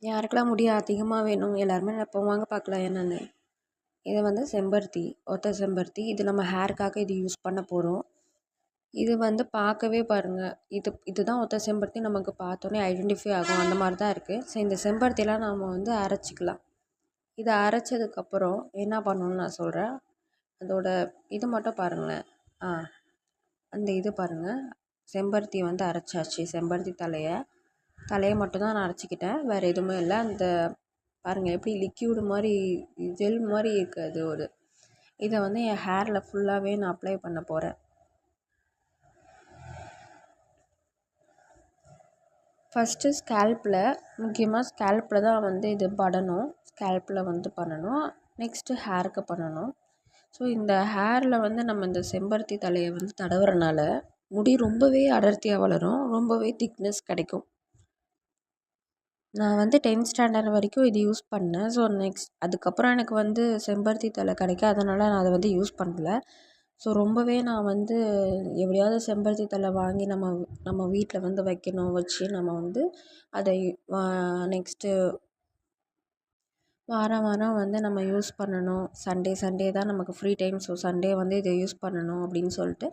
யாருக்கெல்லாம் முடி அதிகமாக வேணும் எல்லாருமே நினைப்போம். வாங்க பார்க்கலாம் என்னென்னு. இது வந்து செம்பருத்தி, ஒத்த செம்பருத்தி. இது நம்ம ஹேருக்காக இது யூஸ் பண்ண போகிறோம். இது வந்து பார்க்கவே பாருங்கள், இதுதான் ஒத்த செம்பருத்தி நமக்கு பார்த்தோன்னே ஐடென்டிஃபை ஆகும். அந்த மாதிரி தான் இருக்குது. ஸோ இந்த செம்பருத்திலாம் நம்ம வந்து அரைச்சிக்கலாம். இதை அரைச்சதுக்கப்புறம் என்ன பண்ணணும்னு நான் சொல்கிறேன். அதோட இது மட்டும் பாருங்களேன். அந்த இது பாருங்கள், செம்பருத்தி வந்து அரைச்சாச்சு. செம்பருத்தி தலையை மட்டும் தான் நான் அரைச்சிக்கிட்டேன், வேறு எதுவுமே இல்லை. அந்த பாருங்கள் எப்படி லிக்யூடு மாதிரி ஜெல் மாதிரி இருக்குது. இதை வந்து என் ஹேரில் ஃபுல்லாகவே நான் அப்ளை பண்ண போகிறேன். ஃபஸ்ட்டு ஸ்கேல்பில், முக்கியமாக ஸ்கேல்பில் தான் வந்து இது படணும். ஸ்கேல்பில் வந்து பண்ணணும். நெக்ஸ்ட்டு ஹேருக்கு பண்ணணும். ஸோ இந்த ஹேரில் வந்து நம்ம இந்த செம்பருத்தி தலையை வந்து தடவுறனால முடி ரொம்பவே அடர்த்தியாக வளரும், ரொம்பவே திக்னஸ் கிடைக்கும். நான் வந்து 10th ஸ்டாண்டர்ட் வரைக்கும் இது யூஸ் பண்ணேன். ஸோ அதுக்கப்புறம் எனக்கு வந்து செம்பருத்தி தழை கிடைக்காதனால நான் அதை வந்து யூஸ் பண்ணல. ஸோ ரொம்பவே நான் வந்து எப்படியாவது செம்பருத்தி தழை வாங்கி நம்ம வீட்டில் வந்து வைக்கணும், வச்சு நம்ம வந்து அதை நெக்ஸ்ட்டு வாரம் வாரம் வந்து நம்ம யூஸ் பண்ணணும். சண்டே தான் நமக்கு ஃப்ரீ டைம். ஸோ சண்டே வந்து இதை யூஸ் பண்ணணும் அப்படின்னு சொல்லிட்டு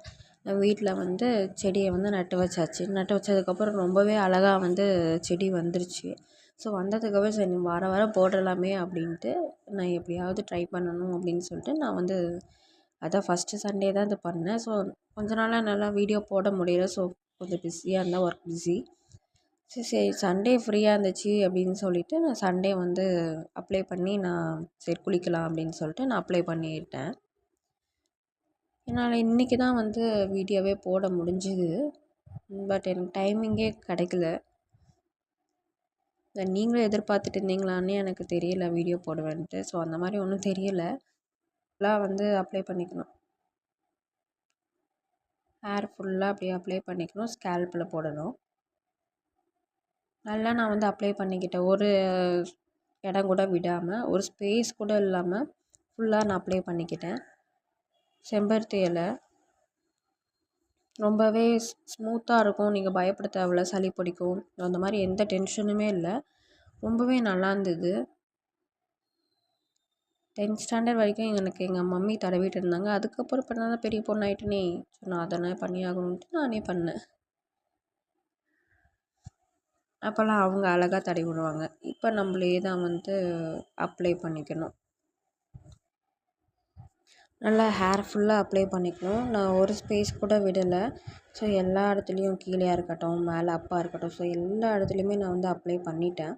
வீட்டில் வந்து செடியை வந்து நட்டு வச்சாச்சு. நட்டு வச்சதுக்கப்புறம் ரொம்பவே அழகாக வந்து செடி வந்துருச்சு. ஸோ வந்ததுக்கப்புறம் சரி வாரம் வாரம் போடலாமே அப்படின்ட்டு நான் எப்படியாவது ட்ரை பண்ணணும் அப்படின்னு சொல்லிட்டு நான் வந்து அதான் ஃபஸ்ட்டு சண்டே தான் இது பண்ணேன். ஸோ கொஞ்ச நாளாக நல்லா வீடியோ போட முடியல. ஸோ கொஞ்சம் பிஸியாக இருந்தால், ஒர்க் பிஸி. சரி சண்டே ஃப்ரீயாக இருந்துச்சு அப்படின்னு சொல்லிவிட்டு நான் சண்டே வந்து அப்ளை பண்ணி நான் சரி குளிக்கலாம் அப்படின்னு சொல்லிட்டு நான் அப்ளை பண்ணிட்டேன். என்னால் இன்றைக்கி தான் வந்து வீடியோவே போட முடிஞ்சுது. பட் எனக்கு டைமிங்கே கிடைக்கல. நீங்களும் எதிர்பார்த்துட்டு இருந்தீங்களான்னு எனக்கு தெரியல வீடியோ போடுவேன்ட்டு. ஸோ அந்த மாதிரி ஒன்றும் தெரியலை. ஃபுல்லாக வந்து அப்ளை பண்ணிக்கணும். ஹேர் ஃபுல்லாக அப்படியே அப்ளை பண்ணிக்கணும். ஸ்கேல்பில் போடணும். நல்லா நான் வந்து அப்ளை பண்ணிக்கிட்டேன். ஒரு இடம் கூட விடாமல், ஒரு ஸ்பேஸ் கூட இல்லாமல் ஃபுல்லாக நான் அப்ளை பண்ணிக்கிட்டேன். செம்பருத்தி இலை ரொம்பவே ஸ்மூத்தாக இருக்கும். நீங்கள் பயப்பட தேவையில்ல, சளி பிடிக்கும் அந்த மாதிரி எந்த டென்ஷனுமே இல்லை. ரொம்பவே நல்லா இருந்தது. 10th ஸ்டாண்டர்ட் வரைக்கும் எனக்கு எங்கள் மம்மி தடவிட்டு இருந்தாங்க. அதுக்கப்புறம் இப்போ தான் பெரிய பொண்ணாயிட்டுனே, ஸோ நான் அதனை பண்ணி ஆகணுன்ட்டு நானே பண்ணேன். அப்போல்லாம் அவங்க அழகாக தடவி விடுவாங்க. இப்போ நம்மளே தான் வந்து அப்ளை பண்ணிக்கணும். நல்லா ஹேர் ஃபுல்லாக அப்ளை பண்ணிக்கணும். நான் ஒரு ஸ்பேஸ் கூட விடலை. ஸோ எல்லா இடத்துலையும் கீழேயா இருக்கட்டும், மேலே அப்பாக இருக்கட்டும், ஸோ எல்லா இடத்துலையுமே நான் வந்து அப்ளை பண்ணிட்டேன்.